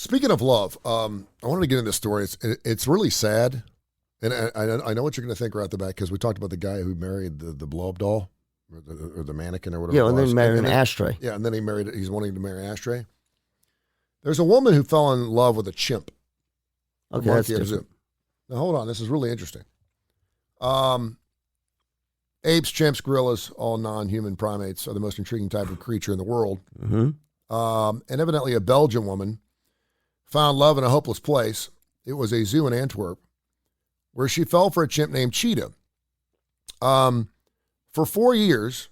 Speaking of love, I wanted to get into this story. It's really sad, and I know what you're going to think right off the bat because we talked about the guy who married the blow-up doll or the mannequin or whatever. Yeah, and then married an ashtray. Yeah, and then he's wanting to marry an ashtray. There's a woman who fell in love with a chimp. Okay, that's different. Now, hold on. This is really interesting. Apes, chimps, gorillas, all non-human primates are the most intriguing type of creature in the world. Mm-hmm. And evidently a Belgian woman found love in a hopeless place. It was a zoo in Antwerp where she fell for a chimp named Cheetah. For 4 years,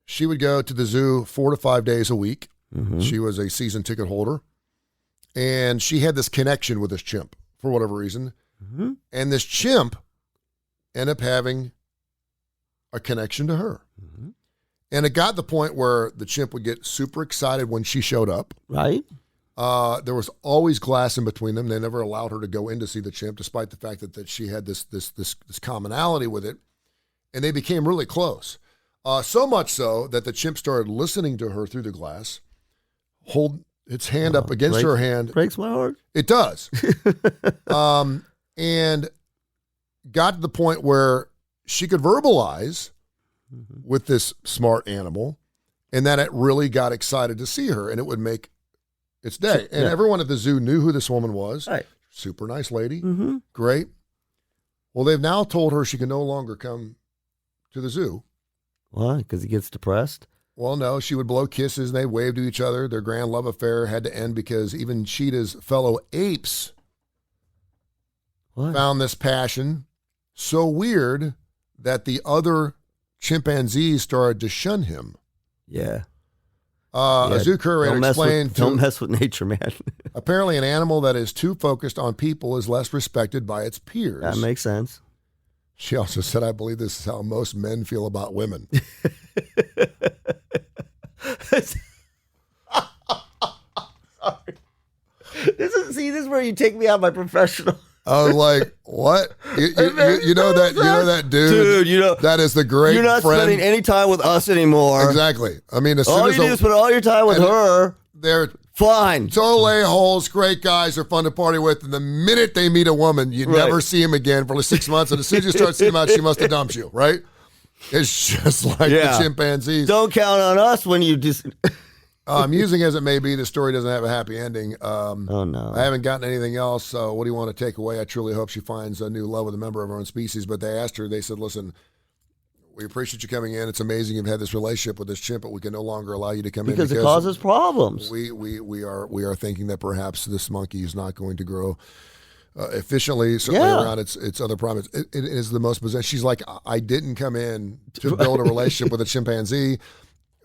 she would go to the zoo 4 to 5 days a week. Mm-hmm. She was a season ticket holder. And she had this connection with this chimp for whatever reason. Mm-hmm. And this chimp ended up having a connection to her. Mm-hmm. And it got to the point where the chimp would get super excited when she showed up. Right. There was always glass in between them. They never allowed her to go in to see the chimp, despite the fact that she had this commonality with it. And they became really close. So much so that the chimp started listening to her through the glass, hold its hand up against her hand. Breaks my heart. It does. And got to the point where she could verbalize with this smart animal, and that it really got excited to see her, and it would make its day. And everyone at the zoo knew who this woman was. Right. Super nice lady. Mm-hmm. Great. Well, they've now told her she can no longer come to the zoo. Why? Because he gets depressed? Well, no, she would blow kisses and they waved to each other. Their grand love affair had to end because even Cheetah's fellow apes found this passion so weird that the other chimpanzees started to shun him. Yeah. A zoo curator explained don't mess with nature, man. Apparently an animal that is too focused on people is less respected by its peers. That makes sense. She also said, I believe this is how most men feel about women. Sorry. This is where you take me out my professional. I was like, what? You know that dude? Dude, that is the great You're not friend. spending any time with us anymore. Exactly. I mean, as soon all as you do is spend all your time with her. They're fine. Total a-holes, great guys, are fun to party with. And the minute they meet a woman, you never see him again for like 6 months. And as soon as you start seeing him out, she must have dumped you, right? It's just like the chimpanzees. Don't count on us when you just... Amusing as it may be, the story doesn't have a happy ending. Oh, no. I haven't gotten anything else. So what do you want to take away? I truly hope she finds a new love with a member of her own species. But they asked her, they said, listen, we appreciate you coming in. It's amazing you've had this relationship with this chimp, but we can no longer allow you to come because in. Because it causes problems. We are thinking that perhaps this monkey is not going to grow efficiently, certainly around its other primates. It is the most bizarre. She's like, I didn't come in to build a relationship with a chimpanzee.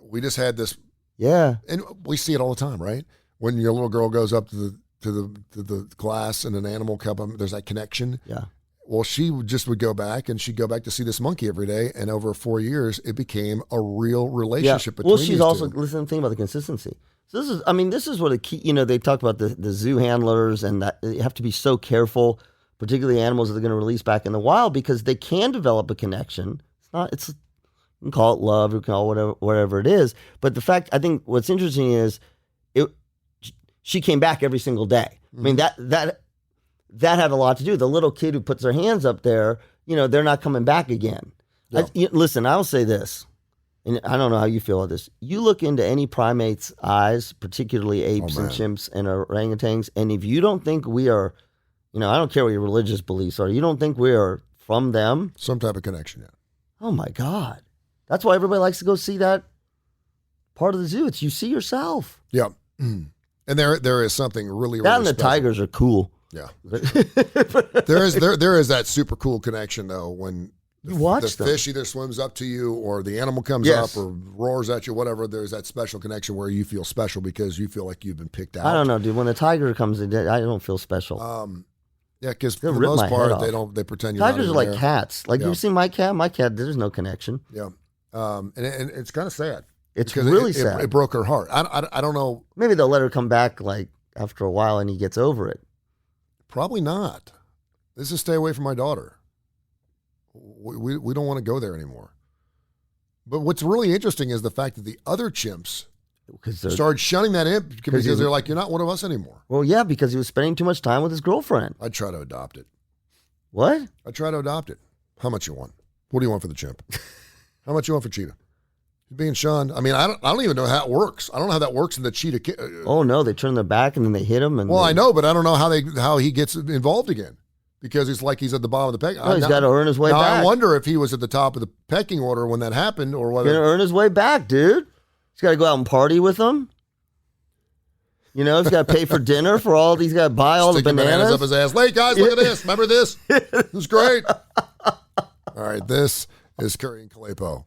We just had this. Yeah, and we see it all the time, right? When your little girl goes up to the glass and an animal comes, there's that connection. Yeah. Well, she just would go back, and she'd go back to see this monkey every day, and over 4 years, it became a real relationship between. Well, she's also two. listen. Think about the consistency. So this is what a key. They talk about the zoo handlers, and that you have to be so careful, particularly animals that they're going to release back in the wild, because they can develop a connection. It's you can call it love, or call it whatever it is. But the fact, I think what's interesting is she came back every single day. Mm-hmm. I mean, that had a lot to do. The little kid who puts their hands up there, they're not coming back again. Yep. Listen, I'll say this, and I don't know how you feel about this. You look into any primate's eyes, particularly apes and chimps and orangutans, and if you don't think we are, I don't care what your religious beliefs are, you don't think we are from them. Some type of connection, yeah. Oh, my God. That's why everybody likes to go see that part of the zoo. It's you see yourself. Yeah. And there is something really, that really and the special. tigers are cool. Yeah. there is that super cool connection, though, when the fish either swims up to you or the animal comes up or roars at you, whatever. There's that special connection where you feel special because you feel like you've been picked out. I don't know, dude. When the tiger comes in, I don't feel special. Yeah, because for the most part, they pretend you're tigers not are like there. Cats. Like, you've seen my cat? My cat, there's no connection. Yeah. And it's kind of sad. It's really sad. It broke her heart. I don't know. Maybe they'll let her come back like after a while and he gets over it. Probably not. This is stay away from my daughter. We don't want to go there anymore. But what's really interesting is the fact that the other chimps because Started shunning that imp because they're like, you're not one of us anymore. Well, yeah, because he was spending too much time with his girlfriend. I'd try to adopt it. What? I'd try to adopt it. How much you want? What do you want for the chimp? How much you want for Cheetah? He's being shunned. I mean, I don't even know how it works. I don't know how that works in the Cheetah. Oh no, they turn their back and then they hit him. And I know, but I don't know how he gets involved again because it's like he's at the bottom of the pecking. No, he's got to earn his way back. I wonder if he was at the top of the pecking order when that happened, or whether he's gonna earn his way back, dude. He's got to go out and party with them. You know, he's got to pay for dinner for all. He's got to buy all the bananas up his ass. Hey guys, look at this. Remember this? It was great. All right, this is Kurre and Klapow.